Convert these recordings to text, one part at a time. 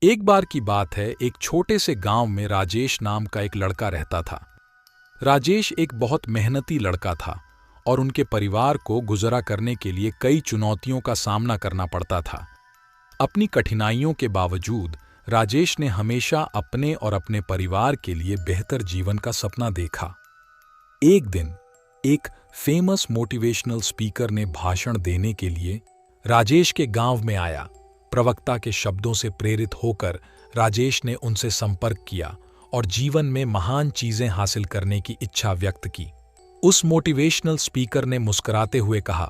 एक बार की बात है, एक छोटे से गांव में राजेश नाम का एक लड़का रहता था। राजेश एक बहुत मेहनती लड़का था और उनके परिवार को गुजारा करने के लिए कई चुनौतियों का सामना करना पड़ता था। अपनी कठिनाइयों के बावजूद राजेश ने हमेशा अपने और अपने परिवार के लिए बेहतर जीवन का सपना देखा। एक दिन एक फेमस मोटिवेशनल स्पीकर ने भाषण देने के लिए राजेश के गांव में आया। प्रवक्ता के शब्दों से प्रेरित होकर राजेश ने उनसे संपर्क किया और जीवन में महान चीजें हासिल करने की इच्छा व्यक्त की। उस मोटिवेशनल स्पीकर ने मुस्कुराते हुए कहा,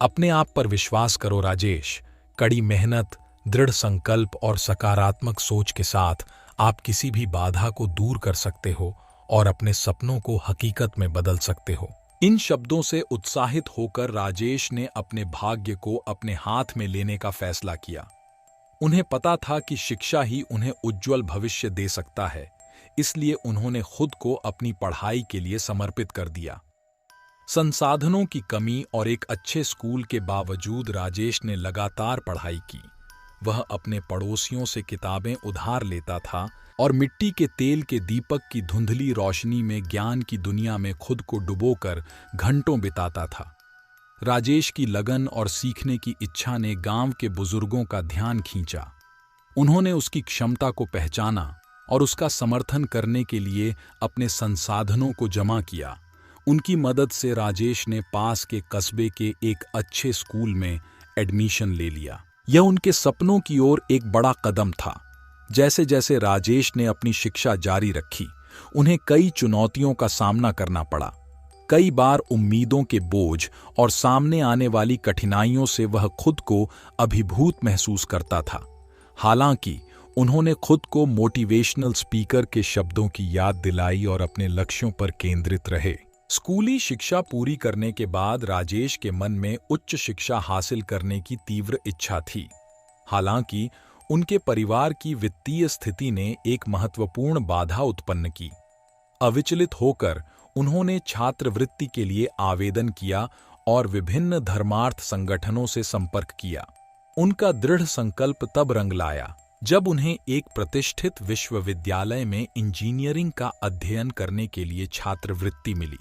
अपने आप पर विश्वास करो राजेश। कड़ी मेहनत, दृढ़ संकल्प और सकारात्मक सोच के साथ आप किसी भी बाधा को दूर कर सकते हो और अपने सपनों को हकीकत में बदल सकते हो। इन शब्दों से उत्साहित होकर राजेश ने अपने भाग्य को अपने हाथ में लेने का फैसला किया। उन्हें पता था कि शिक्षा ही उन्हें उज्जवल भविष्य दे सकता है, इसलिए उन्होंने खुद को अपनी पढ़ाई के लिए समर्पित कर दिया। संसाधनों की कमी और एक अच्छे स्कूल के बावजूद राजेश ने लगातार पढ़ाई की। वह अपने पड़ोसियों से किताबें उधार लेता था और मिट्टी के तेल के दीपक की धुंधली रोशनी में ज्ञान की दुनिया में खुद को डुबोकर घंटों बिताता था। राजेश की लगन और सीखने की इच्छा ने गांव के बुजुर्गों का ध्यान खींचा। उन्होंने उसकी क्षमता को पहचाना और उसका समर्थन करने के लिए अपने संसाधनों को जमा किया। उनकी मदद से राजेश ने पास के कस्बे के एक अच्छे स्कूल में एडमिशन ले लिया। यह उनके सपनों की ओर एक बड़ा कदम था। जैसे जैसे राजेश ने अपनी शिक्षा जारी रखी, उन्हें कई चुनौतियों का सामना करना पड़ा। कई बार उम्मीदों के बोझ और सामने आने वाली कठिनाइयों से वह खुद को अभिभूत महसूस करता था। हालांकि उन्होंने खुद को मोटिवेशनल स्पीकर के शब्दों की याद दिलाई और अपने लक्ष्यों पर केंद्रित रहे। स्कूली शिक्षा पूरी करने के बाद राजेश के मन में उच्च शिक्षा हासिल करने की तीव्र इच्छा थी। हालांकि उनके परिवार की वित्तीय स्थिति ने एक महत्वपूर्ण बाधा उत्पन्न की। अविचलित होकर उन्होंने छात्रवृत्ति के लिए आवेदन किया और विभिन्न धर्मार्थ संगठनों से संपर्क किया। उनका दृढ़ संकल्प तब रंग लाया जब उन्हें एक प्रतिष्ठित विश्वविद्यालय में इंजीनियरिंग का अध्ययन करने के लिए छात्रवृत्ति मिली।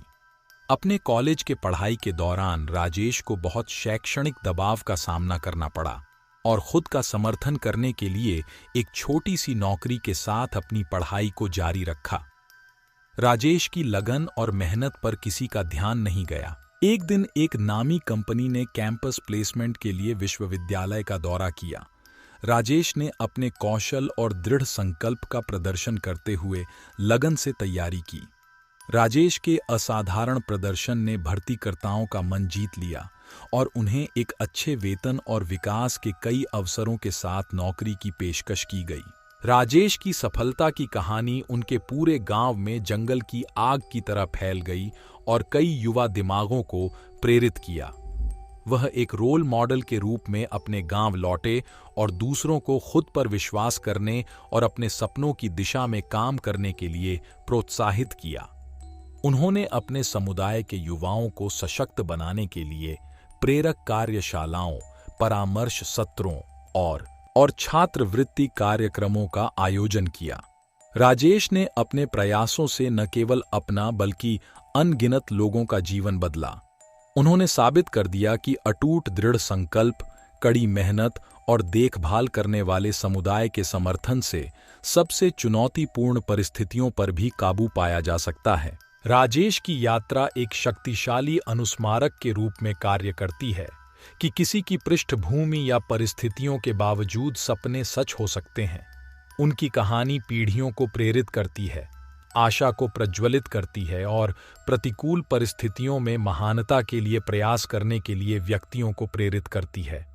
अपने कॉलेज के पढ़ाई के दौरान राजेश को बहुत शैक्षणिक दबाव का सामना करना पड़ा और खुद का समर्थन करने के लिए एक छोटी सी नौकरी के साथ अपनी पढ़ाई को जारी रखा। राजेश की लगन और मेहनत पर किसी का ध्यान नहीं गया। एक दिन एक नामी कंपनी ने कैंपस प्लेसमेंट के लिए विश्वविद्यालय का दौरा किया। राजेश ने अपने कौशल और दृढ़ संकल्प का प्रदर्शन करते हुए लगन से तैयारी की। राजेश के असाधारण प्रदर्शन ने भर्तीकर्ताओं का मन जीत लिया और उन्हें एक अच्छे वेतन और विकास के कई अवसरों के साथ नौकरी की पेशकश की गई। राजेश की सफलता की कहानी उनके पूरे गांव में जंगल की आग की तरह फैल गई और कई युवा दिमागों को प्रेरित किया। वह एक रोल मॉडल के रूप में अपने गांव लौटे और दूसरों को खुद पर विश्वास करने और अपने सपनों की दिशा में काम करने के लिए प्रोत्साहित किया। उन्होंने अपने समुदाय के युवाओं को सशक्त बनाने के लिए प्रेरक कार्यशालाओं, परामर्श सत्रों और छात्रवृत्ति कार्यक्रमों का आयोजन किया। राजेश ने अपने प्रयासों से न केवल अपना बल्कि अनगिनत लोगों का जीवन बदला। उन्होंने साबित कर दिया कि अटूट दृढ़ संकल्प, कड़ी मेहनत और देखभाल करने वाले समुदाय के समर्थन से सबसे चुनौतीपूर्ण परिस्थितियों पर भी काबू पाया जा सकता है। राजेश की यात्रा एक शक्तिशाली अनुस्मारक के रूप में कार्य करती है कि किसी की पृष्ठभूमि या परिस्थितियों के बावजूद सपने सच हो सकते हैं। उनकी कहानी पीढ़ियों को प्रेरित करती है, आशा को प्रज्वलित करती है और प्रतिकूल परिस्थितियों में महानता के लिए प्रयास करने के लिए व्यक्तियों को प्रेरित करती है।